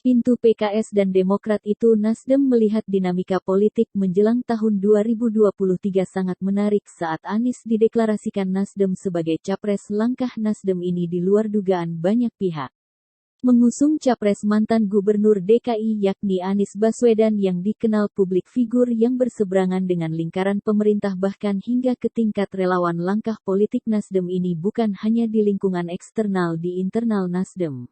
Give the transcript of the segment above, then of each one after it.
pintu PKS dan Demokrat itu Nasdem melihat dinamika politik menjelang tahun 2023 sangat menarik saat Anies dideklarasikan Nasdem sebagai capres. Langkah Nasdem ini di luar dugaan banyak pihak. Mengusung capres mantan Gubernur DKI yakni Anies Baswedan yang dikenal publik figur yang berseberangan dengan lingkaran pemerintah bahkan hingga ke tingkat relawan. Langkah politik Nasdem ini bukan hanya di lingkungan eksternal, di internal Nasdem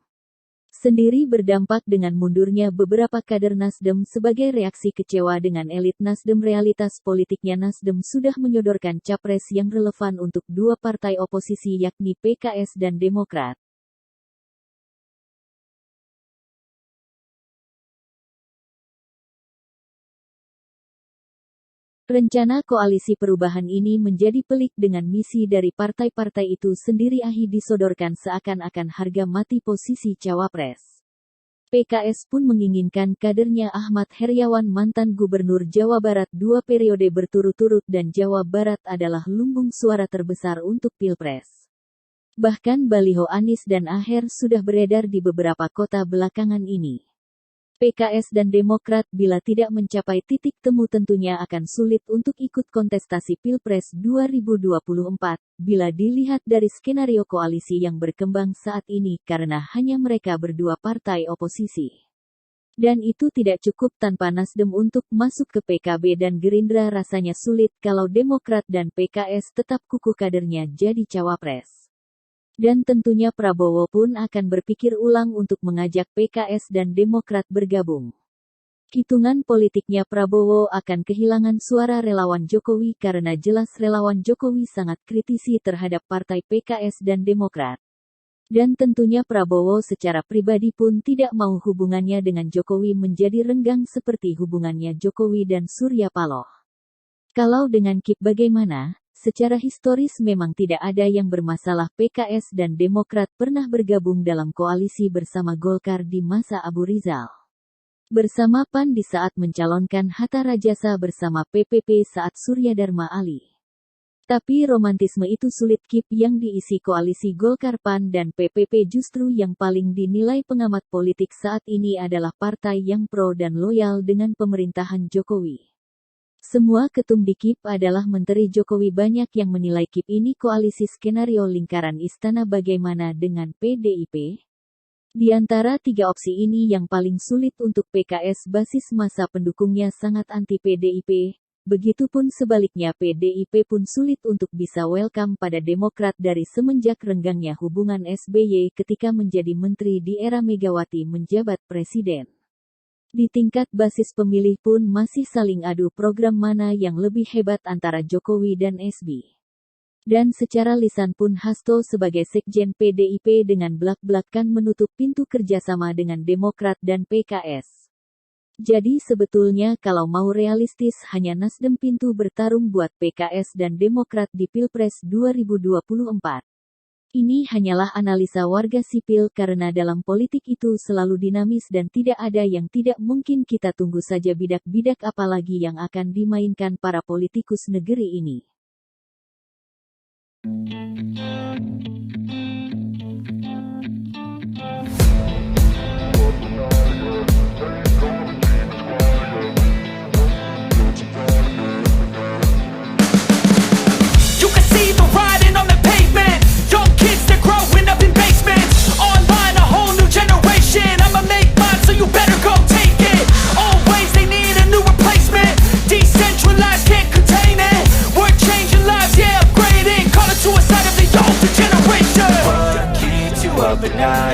sendiri berdampak dengan mundurnya beberapa kader Nasdem sebagai reaksi kecewa dengan elit Nasdem. Realitas politiknya, Nasdem sudah menyodorkan capres yang relevan untuk dua partai oposisi yakni PKS dan Demokrat. Rencana koalisi perubahan ini menjadi pelik dengan misi dari partai-partai itu sendiri disodorkan seakan-akan harga mati posisi cawapres. PKS pun menginginkan kadernya Ahmad Heriawan mantan Gubernur Jawa Barat 2 periode berturut-turut dan Jawa Barat adalah lumbung suara terbesar untuk Pilpres. Bahkan baliho Anies dan Aher sudah beredar di beberapa kota belakangan ini. PKS dan Demokrat bila tidak mencapai titik temu tentunya akan sulit untuk ikut kontestasi Pilpres 2024, bila dilihat dari skenario koalisi yang berkembang saat ini karena hanya mereka berdua partai oposisi. Dan itu tidak cukup tanpa Nasdem untuk masuk ke PKB dan Gerindra. Rasanya sulit kalau Demokrat dan PKS tetap kukuh kadernya jadi cawapres. Dan tentunya Prabowo pun akan berpikir ulang untuk mengajak PKS dan Demokrat bergabung. Hitungan politiknya, Prabowo akan kehilangan suara relawan Jokowi karena jelas relawan Jokowi sangat kritisi terhadap partai PKS dan Demokrat. Dan tentunya Prabowo secara pribadi pun tidak mau hubungannya dengan Jokowi menjadi renggang seperti hubungannya Jokowi dan Surya Paloh. Kalau dengan KIP bagaimana? Secara historis memang tidak ada yang bermasalah. PKS dan Demokrat pernah bergabung dalam koalisi bersama Golkar di masa Abu Rizal. Bersama PAN di saat mencalonkan Hatta Rajasa bersama PPP saat Surya Dharma Ali. Tapi romantisme itu sulit. KIP yang diisi koalisi Golkar, PAN dan PPP justru yang paling dinilai pengamat politik saat ini adalah partai yang pro dan loyal dengan pemerintahan Jokowi. Semua ketum di KIP adalah menteri Jokowi. Banyak yang menilai KIP ini koalisi skenario lingkaran istana. Bagaimana dengan PDIP? Di antara tiga opsi ini yang paling sulit untuk PKS, basis massa pendukungnya sangat anti PDIP. Begitupun sebaliknya, PDIP pun sulit untuk bisa welcome pada Demokrat dari semenjak renggangnya hubungan SBY ketika menjadi menteri di era Megawati menjabat presiden. Di tingkat basis pemilih pun masih saling adu program mana yang lebih hebat antara Jokowi dan SB. Dan secara lisan pun Hasto sebagai sekjen PDIP dengan belak-belakan menutup pintu kerjasama dengan Demokrat dan PKS. Jadi sebetulnya kalau mau realistis hanya Nasdem pintu bertarung buat PKS dan Demokrat di Pilpres 2024. Ini hanyalah analisa warga sipil karena dalam politik itu selalu dinamis dan tidak ada yang tidak mungkin. Kita tunggu saja bidak-bidak apa lagi yang akan dimainkan para politikus negeri ini.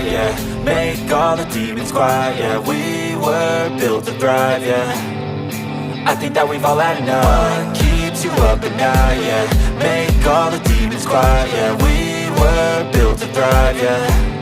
Yeah, make all the demons quiet. Yeah, we were built to thrive. Yeah, I think that we've all had enough. What keeps you up at night? Yeah, make all the demons quiet. Yeah, we were built to thrive. Yeah.